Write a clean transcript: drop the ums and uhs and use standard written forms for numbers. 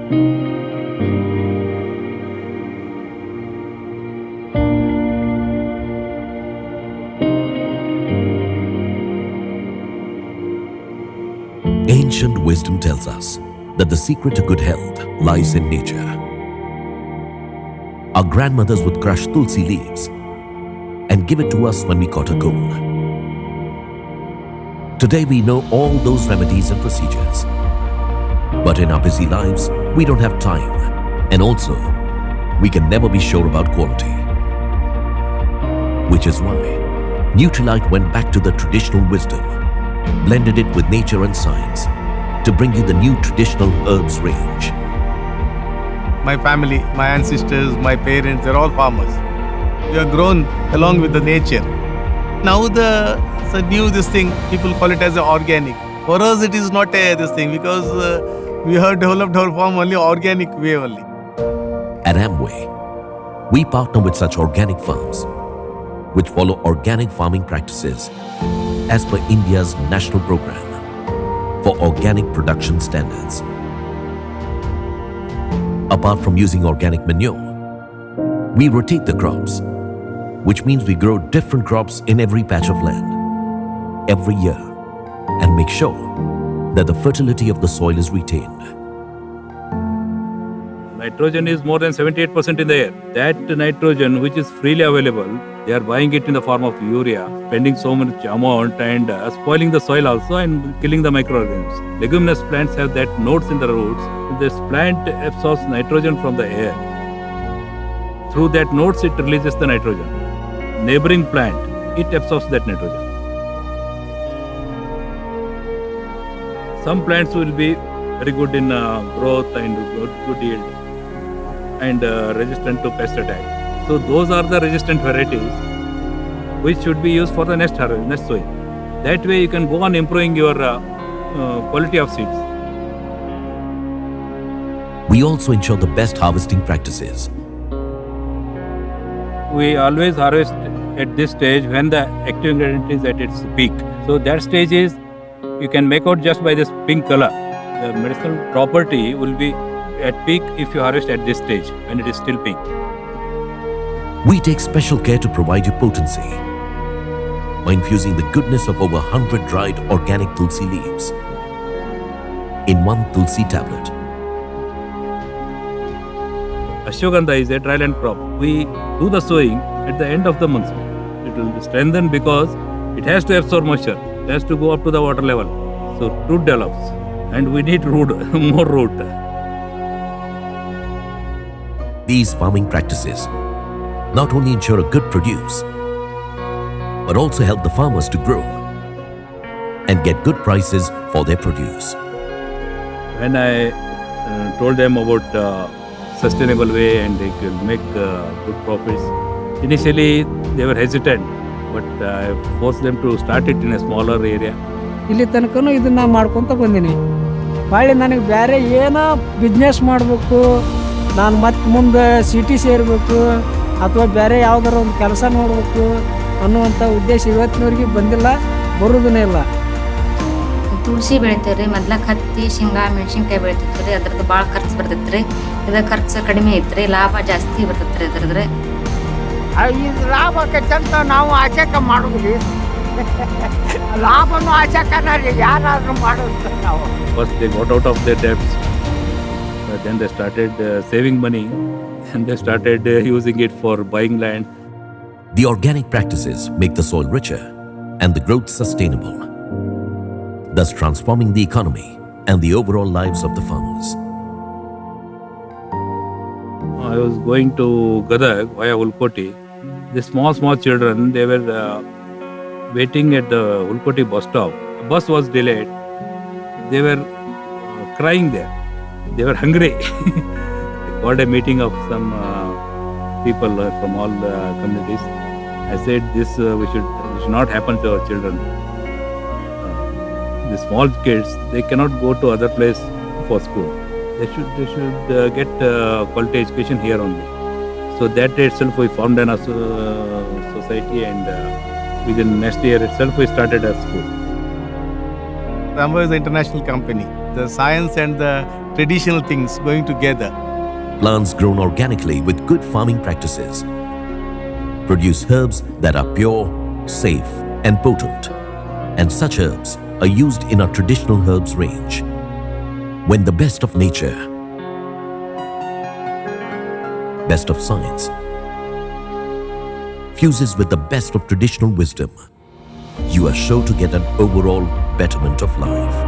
Ancient wisdom tells us that the secret to good health lies in nature. Our grandmothers would crush Tulsi leaves and give it to us when we caught a cold. Today we know all those remedies and procedures. But in our busy lives, we don't have time. And also, we can never be sure about quality. Which is why Nutrilite went back to the traditional wisdom, blended it with nature and science to bring you the new traditional herbs range. My family, my ancestors, my parents, they're all farmers. We are grown along with the nature. Now this thing, people call it as a organic. For us it is not this thing because we have developed our farm only organic way only. At Amway, we partner with such organic farms which follow organic farming practices as per India's national program for organic production standards. Apart from using organic manure, we rotate the crops, which means we grow different crops in every patch of land every year and make sure that the fertility of the soil is retained. Nitrogen is more than 78% in the air. That nitrogen, which is freely available, they are buying it in the form of urea, spending so much amount and spoiling the soil also and killing the microorganisms. Leguminous plants have that nodes in the roots. This plant absorbs nitrogen from the air. Through that nodes, it releases the nitrogen. Neighboring plant, it absorbs that nitrogen. Some plants will be very good in growth and good yield and resistant to pest attack. So those are the resistant varieties which should be used for the next sowing. That way you can go on improving your quality of seeds. We also ensure the best harvesting practices. We always harvest at this stage when the active ingredient is at its peak. So that stage is, you can make out just by this pink color. The medicinal property will be at peak if you harvest at this stage when it is still pink. We take special care to provide you potency by infusing the goodness of over 100 dried organic Tulsi leaves in one Tulsi tablet. Ashwagandha is a dryland crop. We do the sowing at the end of the monsoon. It will strengthen because it has to absorb moisture. It has to go up to the water level. So root develops and we need root, more root. These farming practices not only ensure a good produce, but also help the farmers to grow and get good prices for their produce. When I told them about sustainable way and they will make good profits, initially they were hesitant, but I forced them to start it in a smaller area. ಇಲ್ಲಿ ತನಕನೂ ಇದನ್ನ ಮಾಡ್ಕೊತ ಬಂದೀನಿ. ಹೊಳ್ಳಿ ನನಗೆ ಬೇರೆ ಏನೋ business ಮಾಡಬೇಕು, ನಾನು ಮತ್ತೆ ಮುಂದೆ ಸಿಟಿ ಸೇರಬೇಕು ಅಥವಾ ಬೇರೆ ಯಾವ್ದಾರ ಒಂದು ಕೆಲಸ ನೋಡಬೇಕು ಅನ್ನುವಂಥ ಉದ್ದೇಶ ಇವತ್ತಿನವರೆಗೆ ಬಂದಿಲ್ಲ, ಬರೋದನ್ನೇ ಇಲ್ಲ. ತುಳಸಿ ಬೆಳಿತೀವಿ ರೀ, ಮೊದ್ಲಾಗ ಹತ್ತಿ, ಶೇಂಗಾ, ಮೆಣಸಿನ್ಕಾಯಿ ಬೆಳಿತಿದ್ವಿ ರೀ. ಅದ್ರದ್ದು ಭಾಳ ಖರ್ಚು ಬರ್ತೈತೆ ರೀ. ಇದು ಖರ್ಚು ಕಡಿಮೆ ಐತ್ರಿ, ಲಾಭ ಜಾಸ್ತಿ ಬರ್ತೈತೆ ರೀ ಅದ್ರದ್ದು. ಇದು ಲಾಭಕ್ಕಂತ ನಾವು ಆಚೆಕ ಮಾಡೋದ್ರಿ, ಲಾಭನೂ ಆಚೆಕನ ರೀ, ಯಾರಾದ್ರೂ ಮಾಡೋದು ನಾವು. First they got out of their debts, but then they started saving money and they started using it for buying land. The organic practices make the soil richer and the growth sustainable, thus transforming the economy and the overall lives of the farmers. I was going to Gadag via Ulkoti. The small children, they were waiting at the Ulkoti bus stop. The bus was delayed. They were crying there. They were hungry. I called a meeting of some people from all the communities. I said this should not happen to our children. The small kids, they cannot go to other place for school. They should get quality education here only. So that itself we formed an society, and within next year itself we started a school. Amway is an international company. The science and the traditional things going together. Plants grown organically with good farming practices produce herbs that are pure, safe, and potent. And such herbs are used in our traditional herbs range. When the best of nature, best of science, fuses with the best of traditional wisdom, you are sure to get an overall betterment of life.